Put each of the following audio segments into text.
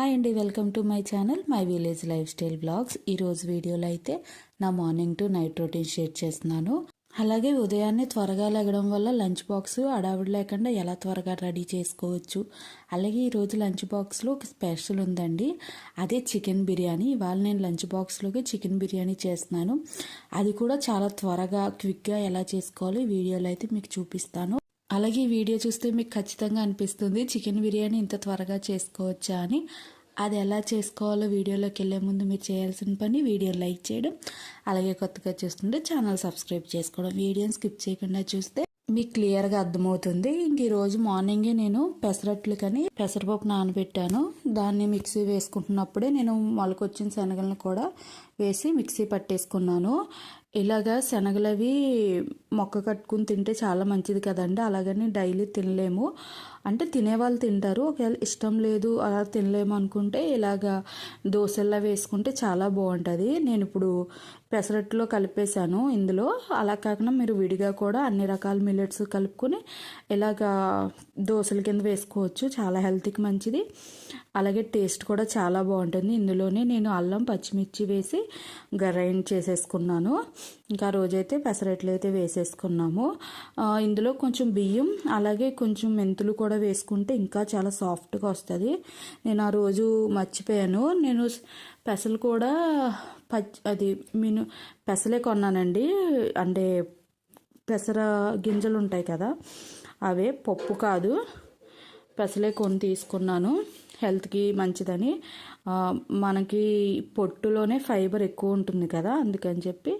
Hi అండి, welcome to my channel my village life style blogs. ఈరోజు వీడియోలో అయితే నా morning to night routine share చేస్తున్నాను. అలాగే ఉదయాన్నే త్వరగా లెగడం వల్ల లంచ్ బాక్స్ అడావిడి లేకుండా ఎలా త్వరగా రెడీ చేసుకోవచ్చు. అలాగే ఈరోజు లంచ్ బాక్స్లో ఒక స్పెషల్ ఉందండి, అదే చికెన్ బిర్యానీ. ఇవాళ నేను లంచ్ బాక్స్లోకి చికెన్ బిర్యానీ చేస్తున్నాను. అది కూడా చాలా త్వరగా క్విక్గా ఎలా చేసుకోవాలో వీడియోలో అయితే మీకు చూపిస్తాను. అలాగే ఈ వీడియో చూస్తే మీకు ఖచ్చితంగా అనిపిస్తుంది చికెన్ బిర్యానీ ఇంత త్వరగా చేసుకోవచ్చా అని. అది ఎలా చేసుకోవాలో వీడియోలోకి వెళ్ళే ముందు మీరు చేయాల్సిన పని వీడియో లైక్ చేయడం, అలాగే కొత్తగా చూస్తుంటే ఛానల్ సబ్స్క్రైబ్ చేసుకోవడం. వీడియోని స్కిప్ చేయకుండా చూస్తే మీకు క్లియర్గా అర్థమవుతుంది. ఇంక ఈరోజు మార్నింగే నేను పెసరట్లు కానీ పెసరపప్పు నానబెట్టాను. దాన్ని మిక్సీ వేసుకుంటున్నప్పుడే నేను మొలకొచ్చిన శనగలను కూడా వేసి మిక్సీ పట్టేసుకున్నాను. ఇలాగా శనగలవి మొక్క కట్టుకుని తింటే చాలా మంచిది కదండి. అలాగని డైలీ తినలేము, అంటే తినేవాళ్ళు తింటారు. ఒకవేళ ఇష్టం లేదు అలా తినలేము అనుకుంటే ఇలాగా దోశల్లో వేసుకుంటే చాలా బాగుంటుంది. నేను ఇప్పుడు పెసరట్లో కలిపేశాను ఇందులో. అలా కాకుండా మీరు విడిగా కూడా అన్ని రకాల మిల్లెట్స్ కలుపుకొని ఇలాగా దోశల కింద వేసుకోవచ్చు. చాలా హెల్త్కి మంచిది, అలాగే టేస్ట్ కూడా చాలా బాగుంటుంది. ఇందులోనే నేను అల్లం పచ్చిమిర్చి వేసి గ్రైండ్ చేసేసుకున్నాను. ఇంకా రోజైతే పెసరట్లు అయితే వేసేసుకున్నాము. ఇందులో కొంచెం బియ్యం అలాగే కొంచెం మెంతులు కూడా వేసుకుంటే ఇంకా చాలా సాఫ్ట్గా వస్తుంది. నేను ఆ రోజు మర్చిపోయాను. నేను పెసలు కూడా పెసలే కొన్నానండి, అంటే పెసర గింజలు ఉంటాయి కదా, అవే, పప్పు కాదు, పెసలే కొని తీసుకున్నాను. హెల్త్కి మంచిదని. మనకి పొట్టులోనే ఫైబర్ ఎక్కువ ఉంటుంది కదా, అందుకని చెప్పి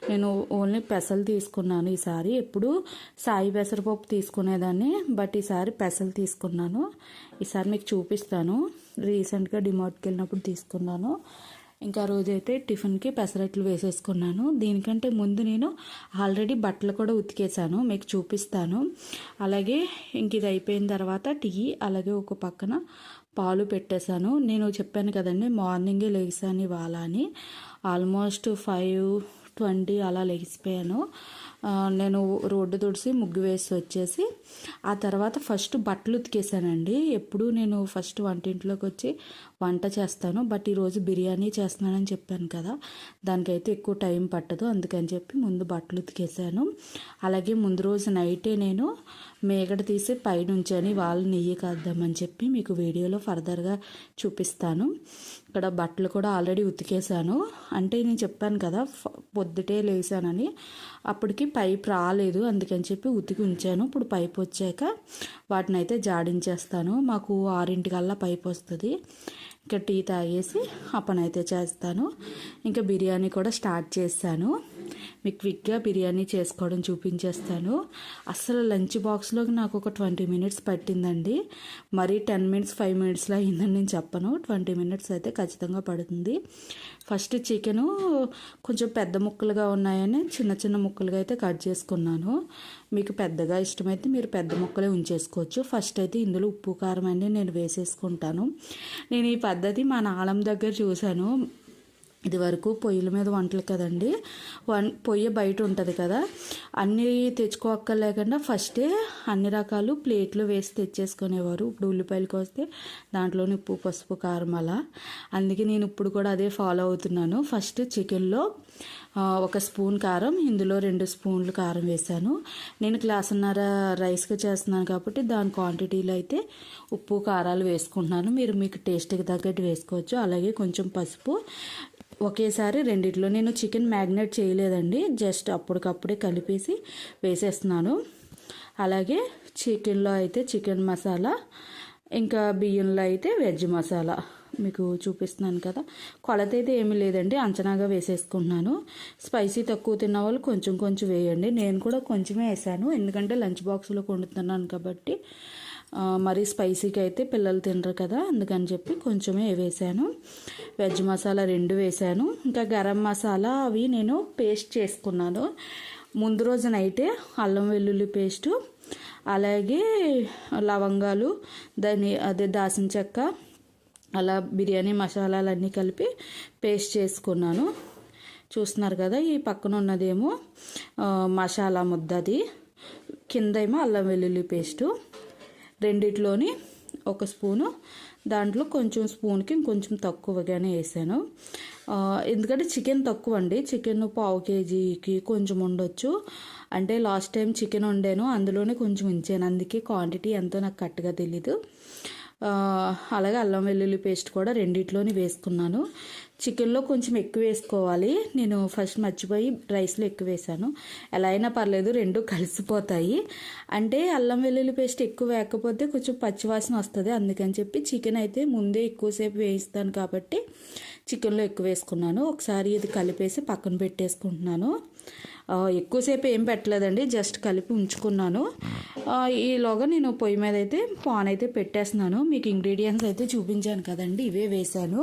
నేను ఓన్లీ పెసలు తీసుకున్నాను ఈసారి. ఎప్పుడు సాయి పెసరపప్పు తీసుకునేదాన్ని, బట్ ఈసారి పెసలు తీసుకున్నాను. ఈసారి మీకు చూపిస్తాను. రీసెంట్గా డిమార్ట్కి వెళ్ళినప్పుడు తీసుకున్నాను. ఇంకా రోజైతే టిఫిన్కి పెసరట్లు వేసేసుకున్నాను. దీనికంటే ముందు నేను ఆల్రెడీ బట్టలు కూడా ఉతికేసాను, మీకు చూపిస్తాను. అలాగే ఇంక ఇది అయిపోయిన తర్వాత టీ, అలాగే ఒక పక్కన పాలు పెట్టేశాను. నేను చెప్పాను కదండి మార్నింగే లేచాను ఇవాళ అని. ఆల్మోస్ట్ 5:20 అలా లేచిపోయాను. నేను రోడ్డు తుడిసి ముగ్గు వేసి వచ్చేసి ఆ తర్వాత ఫస్ట్ బట్టలు ఉతికేసానండి. ఎప్పుడు నేను ఫస్ట్ వంటింట్లోకి వచ్చి వంట చేస్తాను, బట్ ఈరోజు బిర్యానీ చేస్తున్నానని చెప్పాను కదా, దానికైతే ఎక్కువ టైం పట్టదు, అందుకని చెప్పి ముందు బట్టలు ఉతికేసాను. అలాగే ముందు రోజు నైటే నేను మేగడ తీసి పైనుంచని వాళ్ళు నెయ్యి కాద్దామని చెప్పి మీకు వీడియోలో ఫర్దర్గా చూపిస్తాను. ఇక్కడ బట్టలు కూడా ఆల్రెడీ ఉతికేసాను. అంటే నేను చెప్పాను కదా పొద్దుటే లేసానని, అప్పటికి పైప్ రాలేదు, అందుకని చెప్పి ఉతికి ఉంచాను. ఇప్పుడు పైప్ వచ్చాక వాటిని అయితే జాడించేస్తాను. మాకు 6 పైప్ వస్తుంది. ఇంకా టీ తాగేసి ఆ పని అయితే చేస్తాను. ఇంకా బిర్యానీ కూడా స్టార్ట్ చేస్తాను. మీకు క్విక్గా బిర్యానీ చేసుకోవడం చూపించేస్తాను. అసలు లంచ్ బాక్స్లోకి నాకు ఒక 20 మినిట్స్ పట్టిందండి. మరీ 10 మినిట్స్ 5 మినిట్స్లో అయిందని నేను చెప్పను, 20 మినిట్స్ అయితే ఖచ్చితంగా పడుతుంది. ఫస్ట్ చికెను కొంచెం పెద్ద ముక్కలుగా ఉన్నాయని చిన్న చిన్న ముక్కలుగా అయితే కట్ చేసుకున్నాను. మీకు పెద్దగా ఇష్టమైతే మీరు పెద్ద ముక్కలే ఉంచేసుకోవచ్చు. ఫస్ట్ అయితే ఇందులో ఉప్పు కారం అన్నీ నేను వేసేసుకుంటాను. నేను ఈ పద్ధతి మా నాన్నమ్మ దగ్గర చూశాను. ఇది వరకు పొయ్యిల మీద వంటలు కదండి, పొయ్యి బయట ఉంటుంది కదా, అన్నీ తెచ్చుకోక్కర్లేకుండా ఫస్టే అన్ని రకాలు ప్లేట్లో వేసి తెచ్చేసుకునేవారు. ఇప్పుడు ఉల్లిపాయలు కోస్తే దాంట్లోనే ఉప్పు పసుపు కారం అలా. అందుకే నేను ఇప్పుడు కూడా అదే ఫాలో అవుతున్నాను. ఫస్ట్ చికెన్లో 1 స్పూన్ కారం, ఇందులో 2 స్పూన్లు కారం వేసాను. నేను గ్లాసున్నర రైస్గా చేస్తున్నాను కాబట్టి దాని క్వాంటిటీలో అయితే ఉప్పు కారాలు వేసుకుంటున్నాను. మీరు మీకు టేస్ట్కి తగ్గట్టు వేసుకోవచ్చు. అలాగే కొంచెం పసుపు ఒకేసారి రెండిట్లో. నేను చికెన్ మ్యాగ్నేట్ చేయలేదండి, జస్ట్ అప్పటికప్పుడే కలిపేసి వేసేస్తున్నాను. అలాగే చికెన్లో అయితే చికెన్ మసాలా, ఇంకా బియ్యంలో అయితే వెజ్ మసాలా మీకు చూపిస్తున్నాను కదా. కొలత అయితే ఏమీ లేదండి, అంచనాగా వేసేసుకుంటున్నాను. స్పైసీ తక్కువ తిన్న వాళ్ళు కొంచెం కొంచెం వేయండి. నేను కూడా కొంచెమే వేసాను, ఎందుకంటే లంచ్ బాక్స్లో వండుతున్నాను కాబట్టి. మరీ స్పైసీగా అయితే పిల్లలు తినరు కదా, అందుకని చెప్పి కొంచెమే వేసాను. వెజ్ మసాలా 2 వేసాను. ఇంకా గరం మసాలా అవి నేను పేస్ట్ చేసుకున్నాను ముందు రోజు నైటే. అల్లం వెల్లుల్లి పేస్టు, అలాగే లవంగాలు, దాల్చిన చెక్క, అలా బిర్యానీ మసాలాలన్నీ కలిపి పేస్ట్ చేసుకున్నాను. చూస్తున్నారు కదా, ఈ పక్కన ఉన్నదేమో మసాలా ముద్దది, కిందేమో అల్లం వెల్లుల్లి పేస్టు. రెండిట్లోని 1 స్పూను దాంట్లో కొంచెం స్పూన్కి ఇంకొంచెం తక్కువగానే వేసాను. ఎందుకంటే చికెన్ తక్కువ అండి, చికెన్ పావు కేజీకి కొంచెం ఉండొచ్చు. అంటే లాస్ట్ టైం చికెన్ వండాను, అందులోనే కొంచెం ఉంచాను, అందుకే క్వాంటిటీ ఎంతో నాకు కరెక్ట్గా తెలీదు. అలాగే అల్లం వెల్లుల్లి పేస్ట్ కూడా రెండిట్లోని వేసుకున్నాను. చికెన్లో కొంచెం ఎక్కువ వేసుకోవాలి, నేను ఫస్ట్ మర్చిపోయి రైస్లో ఎక్కువ వేసాను. ఎలా అయినా పర్లేదు, రెండు కలిసిపోతాయి. అంటే అల్లం వెల్లుల్లి పేస్ట్ ఎక్కువ వేయకపోతే కొంచెం పచ్చివాసన వస్తుంది, అందుకని చెప్పి చికెన్ అయితే ముందే ఎక్కువసేపు వేయిస్తాను కాబట్టి చికెన్లో ఎక్కువ వేసుకున్నాను. ఒకసారి ఇది కలిపేసి పక్కన పెట్టేసుకుంటున్నాను. ఎక్కువసేపు ఏం పెట్టలేదండి, జస్ట్ కలిపి ఉంచుకున్నాను. ఈలోగా నేను పొయ్యి మీద అయితే పాన్ అయితే పెట్టేస్తున్నాను. మీకు ఇంగ్రీడియంట్స్ అయితే చూపించాను కదండి, ఇవే వేసాను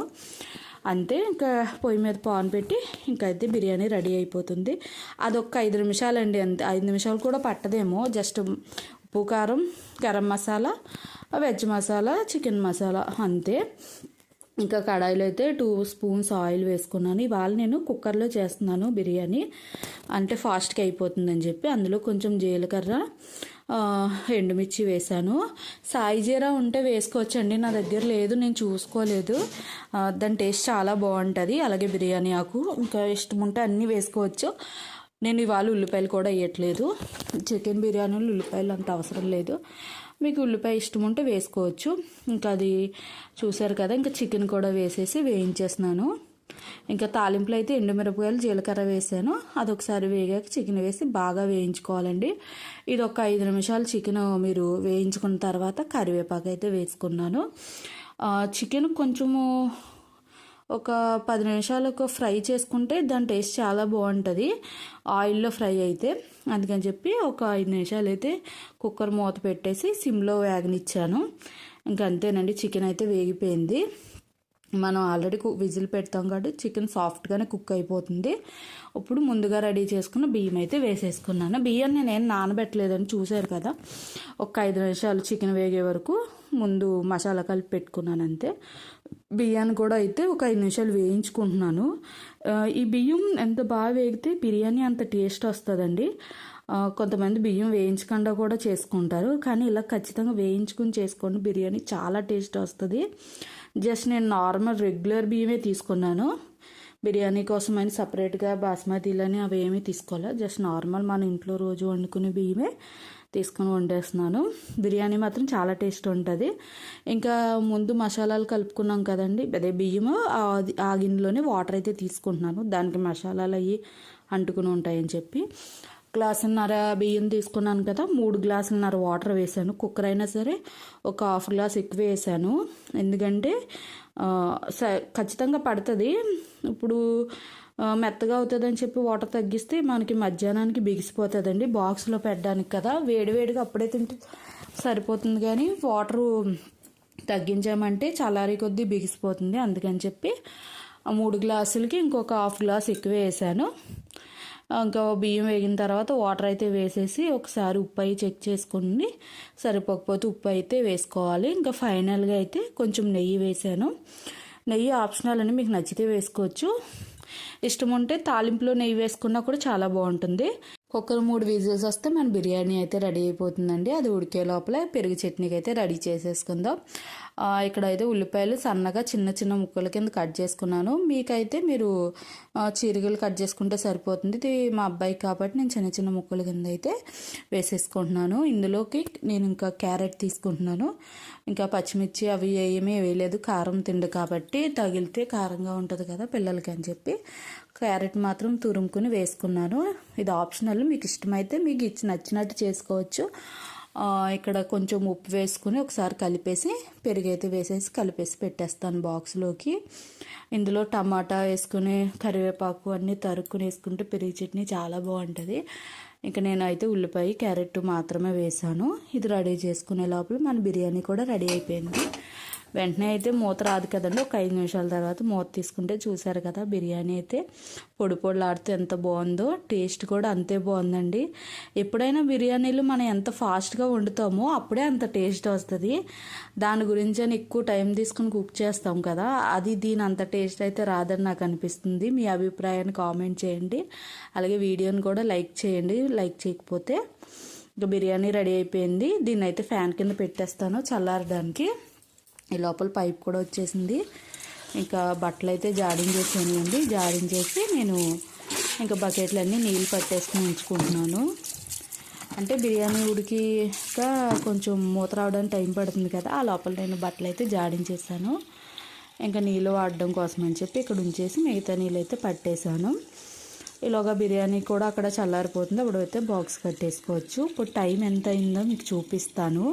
అంతే. ఇంకా పొయ్యి మీద పాన్ పెట్టి ఇంకా అయితే బిర్యానీ రెడీ అయిపోతుంది. అదొక 5 నిమిషాలండి, అంతే. 5 నిమిషాలు కూడా పట్టదేమో. జస్ట్ ఉప్పు, కారం, గరం మసాలా, వెజ్ మసాలా, చికెన్ మసాలా అంతే. ఇంకా కడాయిలో అయితే 2 స్పూన్స్ ఆయిల్ వేసుకున్నాను. ఇవాళ నేను కుక్కర్లో చేస్తున్నాను బిర్యానీ, అంటే ఫాస్ట్గా అయిపోతుందని చెప్పి. అందులో కొంచెం జీలకర్ర, ఎండుమిర్చి వేసాను. సాయి జీరా ఉంటే వేసుకోవచ్చండి, నా దగ్గర లేదు, నేను చూసుకోలేదు. దాని టేస్ట్ చాలా బాగుంటుంది. అలాగే బిర్యానీ ఆకు, ఇంకా ఇష్టం ఉంటే అన్నీ వేసుకోవచ్చు. నేను ఇవాళ ఉల్లిపాయలు కూడా వేయట్లేదు, చికెన్ బిర్యానీలో ఉల్లిపాయలు అంత అవసరం లేదు. మీకు ఉల్లిపాయ ఇష్టం ఉంటే వేసుకోవచ్చు. ఇంకా అది చూసారు కదా, ఇంకా చికెన్ కూడా వేసేసి వేయించేస్తున్నాను. ఇంకా తాలింపులో అయితే ఎండుమిరపకాయలు, జీలకర్ర వేసాను. అదొకసారి వేగాక చికెన్ వేసి బాగా వేయించుకోవాలండి. ఇది ఒక 5 నిమిషాలు చికెన్ మీరు వేయించుకున్న తర్వాత కరివేపాకు అయితే వేసుకున్నాను. చికెన్ కొంచెము ఒక 10 నిమిషాలకు ఫ్రై చేసుకుంటే దాని టేస్ట్ చాలా బాగుంటుంది ఆయిల్లో ఫ్రై అయితే. అందుకని చెప్పి ఒక 5 నిమిషాలు అయితే కుక్కర్ మూత పెట్టేసి సిమ్లో వేగనిచ్చాను. ఇంకా అంతేనండి, చికెన్ అయితే వేగిపోయింది. మనం ఆల్రెడీ విజిల్ పెడతాం కాబట్టి చికెన్ సాఫ్ట్గానే కుక్ అయిపోతుంది. ఇప్పుడు ముందుగా రెడీ చేసుకున్న బియ్యం అయితే వేసేసుకున్నాను. బియ్యాన్ని నేను నానబెట్టలేదని చూశారు కదా, ఒక 5 నిమిషాలు చికెన్ వేగే వరకు ముందు మసాలా కలిపి పెట్టుకున్నాను అంతే. బియ్యాన్ని కూడా అయితే ఒక 5 నిమిషాలు వేయించుకుంటున్నాను. ఈ బియ్యం ఎంత బాగా వేగితే బిర్యానీ అంత టేస్ట్ వస్తుందండి. కొంతమంది బియ్యం వేయించకుండా కూడా చేసుకుంటారు, కానీ ఇలా ఖచ్చితంగా వేయించుకుని చేసుకోండి, బిర్యానీ చాలా టేస్ట్ వస్తుంది. జస్ట్ నేను నార్మల్ రెగ్యులర్ బియ్యమే తీసుకున్నాను, బిర్యానీ కోసం అని సపరేట్గా బాస్మతిలని అవి ఏమీ తీసుకోవాలి. జస్ట్ నార్మల్ మన ఇంట్లో రోజు వండుకునే బియ్యమే తీసుకొని వండేస్తున్నాను. బిర్యానీ మాత్రం చాలా టేస్ట్ ఉంటుంది. ఇంకా ముందు మసాలాలు కలుపుకున్నాం కదండి, అదే బియ్యము ఆ గిన్నెలోనే వాటర్ అయితే తీసుకుంటున్నాను, దానికి మసాలాలు అవి అంటుకుని ఉంటాయని చెప్పి. గ్లాసున్నర బియ్యం తీసుకున్నాను కదా, 3 గ్లాసులన్నర వాటర్ వేసాను. కుక్కర్ అయినా సరే ఒక ½ గ్లాస్ ఎక్కువ వేసాను, ఎందుకంటే ఖచ్చితంగా పడుతుంది. ఇప్పుడు మెత్తగా అవుతుందని చెప్పి వాటర్ తగ్గిస్తే మనకి మధ్యాహ్నానికి బిగిసిపోతుందండి, బాక్స్లో పెట్టడానికి కదా. వేడివేడిగా అప్పుడే తింటే సరిపోతుంది, కానీ వాటరు తగ్గించామంటే చల్లారి కొద్దీ బిగిసిపోతుంది. అందుకని చెప్పి 3 గ్లాసులకి ఇంకొక ½ గ్లాస్ ఎక్కువ వేసాను. ఇంకా బియ్యం వేగిన తర్వాత వాటర్ అయితే వేసేసి ఒకసారి ఉప్పు అయి చెక్ చేసుకుని, సరిపోకపోతే ఉప్పు అయితే వేసుకోవాలి. ఇంకా ఫైనల్గా అయితే కొంచెం నెయ్యి వేసాను. నెయ్యి ఆప్షనల్ అని, మీకు నచ్చితే వేసుకోవచ్చు, ఇష్టం ఉంటే తాలింపులో నెయ్యి వేసుకున్నా కూడా చాలా బాగుంటుంది. కుక్కర్ 3 విజిల్స్ వస్తే మన బిర్యానీ అయితే రెడీ అయిపోతుందండి. అది ఉడికే లోపల పెరుగు చట్నీకి అయితే రెడీ చేసేసుకుందాం. ఇక్కడైతే ఉల్లిపాయలు సన్నగా చిన్న చిన్న ముక్కల కింద కట్ చేసుకున్నాను. మీకైతే మీరు చీరికలు కట్ చేసుకుంటే సరిపోతుంది. ఇది మా అబ్బాయి కాబట్టి నేను చిన్న చిన్న ముక్కల కింద అయితే వేసేసుకుంటున్నాను. ఇందులోకి నేను ఇంకా క్యారెట్ తీసుకుంటున్నాను. ఇంకా పచ్చిమిర్చి అవి ఏమీ వేయలేదు, కారం తిండి కాబట్టి తగిలితే కారంగా ఉంటుంది కదా పిల్లలకి అని చెప్పి క్యారెట్ మాత్రం తురుముకుని వేసుకున్నాను. ఇది ఆప్షనల్, మీకు ఇష్టమైతే మీకు నచ్చినట్టు చేసుకోవచ్చు. ఇక్కడ కొంచెం ఉప్పు వేసుకుని ఒకసారి కలిపేసి పెరుగైతే వేసేసి కలిపేసి పెట్టేస్తాను బాక్స్లోకి. ఇందులో టమాటా వేసుకుని కరివేపాకు అన్నీ తరుక్కుని వేసుకుంటే పెరుగు చట్నీ చాలా బాగుంటుంది. ఇంకా నేనైతే ఉల్లిపాయ క్యారెట్ మాత్రమే వేసాను. ఇది రెడీ చేసుకునే లోపల మన బిర్యానీ కూడా రెడీ అయిపోయింది. వెంటనే అయితే మూత రాదు కదండి, ఒక 5 నిమిషాల తర్వాత మూత తీసుకుంటే చూసారు కదా బిర్యానీ అయితే పొడి పొడిలాడుతూ ఎంత బాగుందో, టేస్ట్ కూడా అంతే బాగుందండి. ఎప్పుడైనా బిర్యానీలు మనం ఎంత ఫాస్ట్గా వండుతామో అప్పుడే అంత టేస్ట్ వస్తుంది. దాని గురించి అని ఎక్కువ టైం తీసుకుని కుక్ చేస్తాం కదా, అది దీని అంత టేస్ట్ అయితే రాదని నాకు అనిపిస్తుంది. మీ అభిప్రాయాన్ని కామెంట్ చేయండి, అలాగే వీడియోని కూడా లైక్ చేయండి. లైక్ చేయకపోతే ఇంకా బిర్యానీ రెడీ అయిపోయింది. దీన్ని అయితే ఫ్యాన్ కింద పెట్టేస్తాను చల్లారడానికి. ఈ లోపల పైప్ కూడా వచ్చేసింది. ఇంకా బట్టలు అయితే జాడించేసానండి. జాడించేసి నేను ఇంకా బకెట్లన్నీ నీళ్ళు పట్టేసుకుని ఉంచుకుంటున్నాను. అంటే బిర్యానీ ఉడికిక కొంచెం మూత రావడానికి టైం పడుతుంది కదా, ఆ లోపల నేను బట్టలు అయితే జాడించేసాను. ఇంకా నీళ్ళు వాడడం కోసం అని చెప్పి ఇక్కడ ఉంచేసి మిగతా నీళ్ళు అయితే పట్టేశాను. ఈలోగా బిర్యానీ కూడా అక్కడ చల్లారిపోతుంది. అప్పుడైతే బాక్స్ కట్టేసుకోవచ్చు. ఇప్పుడు టైం ఎంత అయిందో మీకు చూపిస్తాను.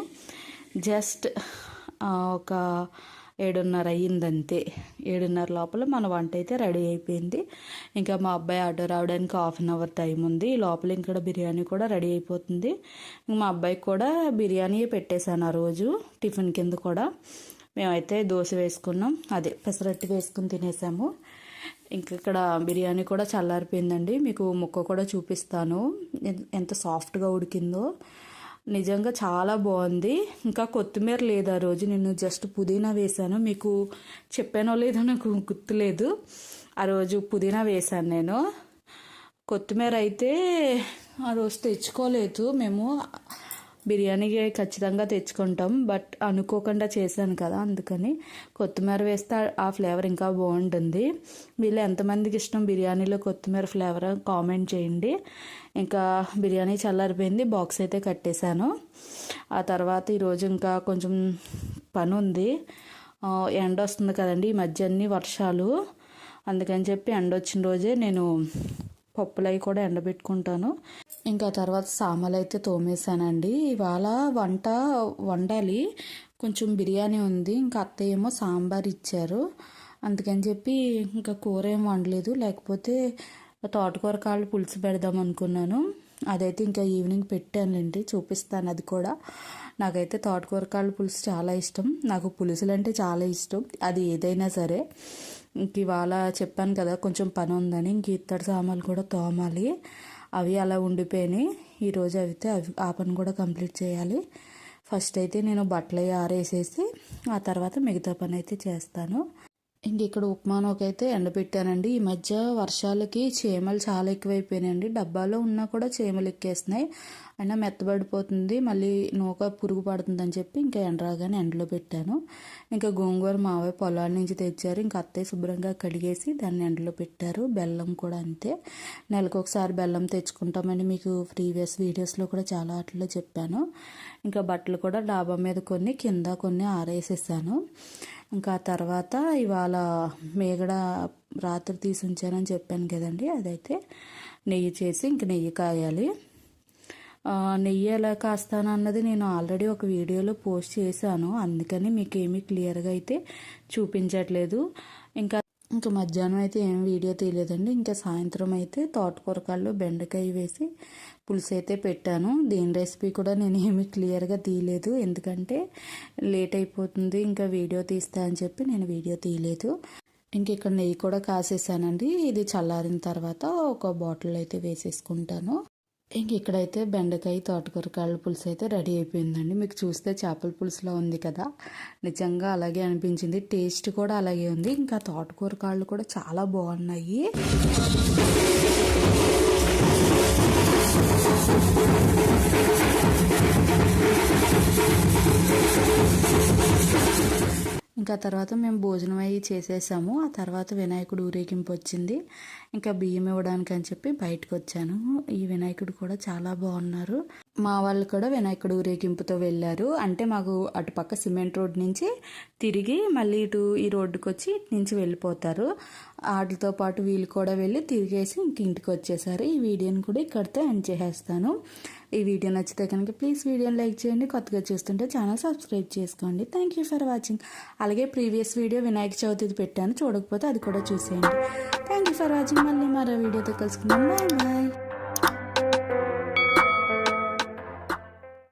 జస్ట్ ఒక 7:30 అయ్యిందంతే. 7:30 లోపల మన వంట అయితే రెడీ అయిపోయింది. ఇంకా మా అబ్బాయి ఆటో రావడానికి 1/2 అవర్ టైం ఉంది. ఈ లోపల ఇక్కడ బిర్యానీ కూడా రెడీ అయిపోతుంది. మా అబ్బాయికి కూడా బిర్యానీయే పెట్టేశాను ఆ రోజు టిఫిన్ కింద కూడా. మేమైతే దోశ వేసుకున్నాం, అదే పెసరట్టు వేసుకుని తినేసాము. ఇంక ఇక్కడ బిర్యానీ కూడా చల్లారిపోయిందండి. మీకు ముక్క కూడా చూపిస్తాను ఎంత సాఫ్ట్గా ఉడికిందో. నిజంగా చాలా బాగుంది. ఇంకా కొత్తిమీర లేదు ఆ రోజు, నేను జస్ట్ పుదీనా వేశాను. మీకు చెప్పానో లేదో నాకు గుర్తులేదు. ఆ రోజు పుదీనా వేశాను నేను. కొత్తిమీర అయితే ఆ రోజు తెచ్చుకోలేదు. మేము బిర్యానీకి ఖచ్చితంగా తెచ్చుకుంటాం, బట్ అనుకోకుండా చేశాను కదా, అందుకని కొత్తిమీర వేస్తే ఆ ఫ్లేవర్ ఇంకా బాగుంటుంది. వీళ్ళు ఎంతమందికి ఇష్టం బిర్యానీలో కొత్తిమీర ఫ్లేవర్ కామెంట్ చేయండి. ఇంకా బిర్యానీ చల్లారిపోయింది, బాక్స్ అయితే కట్టేశాను. ఆ తర్వాత ఈరోజు ఇంకా కొంచెం పని ఉంది. ఎండ వస్తుంది కదండి ఈ మధ్య, అన్ని వర్షాలు, అందుకని చెప్పి ఎండ వచ్చిన రోజే నేను పప్పులు అవి కూడా ఎండబెట్టుకుంటాను. ఇంకా తర్వాత సామాన్లు అయితే తోమేశానండి. ఇవాళ వంట వండాలి, కొంచెం బిర్యానీ ఉంది. ఇంకా అత్తయ్య ఏమో సాంబార్ ఇచ్చారు, అందుకని చెప్పి ఇంకా కూర ఏం వండలేదు. లేకపోతే తోటకూర కాళ్ళు పులుసు పెడదాం అనుకున్నాను. అదైతే ఇంకా ఈవినింగ్ పెట్టానండి, చూపిస్తాను అది కూడా. నాకైతే తోటకూర కాళ్ళు పులుసు చాలా ఇష్టం. నాకు పులుసులు అంటే చాలా ఇష్టం, అది ఏదైనా సరే. ఇంక ఇవాళ చెప్పాను కదా కొంచెం పని ఉందని, ఇంక ఇత్తడి సామాన్లు కూడా తోమాలి. అవి అలా ఉండిపోయినాయి. ఈరోజు అయితే ఆ పని కూడా కంప్లీట్ చేయాలి. ఫస్ట్ అయితే నేను బట్టలు ఆరేసేసి ఆ తర్వాత మిగతా పని అయితే చేస్తాను. ఇంక ఇక్కడ ఉప్మా నూకైతే ఎండబెట్టానండి. ఈ మధ్య వర్షాలకి చీమలు చాలా ఎక్కువైపోయినాయండి. డబ్బాలో ఉన్నా కూడా చీమలు ఎక్కేస్తున్నాయి, అయినా మెత్తబడిపోతుంది, మళ్ళీ నూక పురుగు పడుతుందని చెప్పి ఇంకా ఎండరాగానే ఎండలో పెట్టాను. ఇంకా గోంగూర మావయ్య పొలాల నుంచి తెచ్చారు. ఇంకా అత్తయ్య శుభ్రంగా కడిగేసి దాన్ని ఎండలో పెట్టారు. బెల్లం కూడా అంతే, నెలకు ఒకసారి బెల్లం తెచ్చుకుంటామని మీకు ప్రీవియస్ వీడియోస్లో కూడా చాలా వాటిలో చెప్పాను. ఇంకా బట్టలు కూడా డాబా మీద కొన్ని కింద కొన్ని ఆరేసేసాను. ఇంకా తర్వాత ఇవాళ మేగడ రాత్రి తీసి ఉంచానని చెప్పాను కదండి, అదైతే నెయ్యి చేసి ఇంక నెయ్యి కాయాలి. నెయ్యి ఎలా కాస్తాను అన్నది నేను ఆల్రెడీ ఒక వీడియోలో పోస్ట్ చేశాను, అందుకని మీకు ఏమీ క్లియర్గా అయితే చూపించట్లేదు. ఇంకా మధ్యాహ్నం అయితే ఏం వీడియో తీయలేదండి. ఇంకా సాయంత్రం అయితే తోటకూరకాళ్ళు బెండకాయ వేసి పులుసు అయితే పెట్టాను. దీని రెసిపీ కూడా నేను ఏమీ క్లియర్గా తీయలేదు, ఎందుకంటే లేట్ అయిపోతుంది ఇంకా వీడియో తీస్తా అని చెప్పి నేను వీడియో తీయలేదు. ఇంక ఇక్కడ నెయ్యి కూడా కాసేసానండి. ఇది చల్లారిన తర్వాత ఒక బాటిల్ అయితే వేసేసుకుంటాను. ఇంక ఇక్కడైతే బెండకాయ తోటకూర కాళ్ళ పులుసు అయితే రెడీ అయిపోయిందండి. మీకు చూస్తే చేపల పులుసులో ఉంది కదా, నిజంగా అలాగే అనిపించింది. టేస్ట్ కూడా అలాగే ఉంది. ఇంకా తోటకూర కాళ్ళు కూడా చాలా బాగున్నాయి. ఇంకా తర్వాత మేము భోజనం అయ్యి చేసేసాము. ఆ తర్వాత వినాయకుడు ఊరేగింపు వచ్చింది. ఇంకా బియ్యం ఇవ్వడానికి అని చెప్పి బయటకు వచ్చాను. ఈ వినాయకుడు కూడా చాలా బాగున్నారు. మా వాళ్ళు కూడా వినాయకుడు ఊరేగింపుతో వెళ్ళారు. అంటే మాకు అటుపక్క సిమెంట్ రోడ్ నుంచి తిరిగి మళ్ళీ ఇటు ఈ రోడ్డుకి వచ్చి ఇటు నుంచి వెళ్ళిపోతారు. వాటితో పాటు వీళ్ళు కూడా వెళ్ళి తిరిగేసి ఇంటికి వచ్చేసారు. ఈ వీడియోని కూడా ఇక్కడితో ఎండ్ చేసేస్తాను. ఈ వీడియో నచ్చితే కనుక ప్లీజ్ వీడియోని లైక్ చేయండి. కొత్తగా చూస్తుంటే ఛానల్ సబ్స్క్రైబ్ చేసుకోండి. Thank you for watching. అలాగే ప్రీవియస్ వీడియో వినాయక చవితిది పెట్టాను, చూడకపోతే అది కూడా చూసేయండి. Thank you for watching. మళ్ళీ మరో వీడియోతో కలుసుకుందాం. Bye bye.